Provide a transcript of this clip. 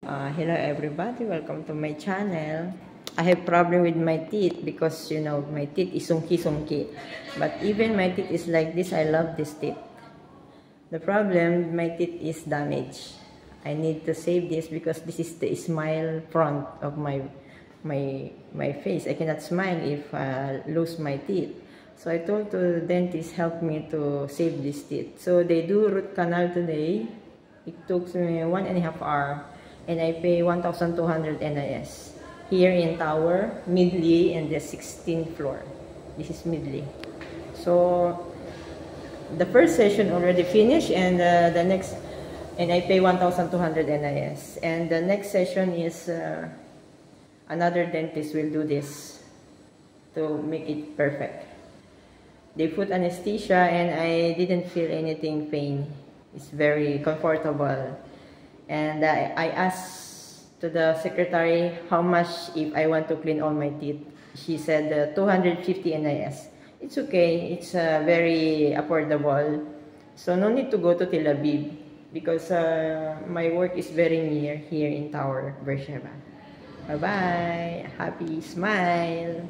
Hello everybody, welcome to my channel. I have problem with my teeth because my teeth is sunky. But even my teeth is like this, I love this teeth. The problem, my teeth is damaged. I need to save this because this is the smile front of my face. I cannot smile if I lose my teeth. So I told the dentist help me to save this teeth. So they do root canal today. It took me 1.5 hours. And I pay 1,200 NIS. Here in Tower, Midley, and the 16th floor. This is Midley. So, the first session already finished, and I pay 1,200 NIS. And the next session is another dentist will do this to make it perfect. They put anesthesia, and I didn't feel anything pain. It's very comfortable. And I asked to the secretary how much if I want to clean all my teeth. She said 250 NIS. It's okay. It's very affordable. So no need to go to Tel Aviv because my work is very near here in Tower, Beersheba. Bye-bye. Happy smile.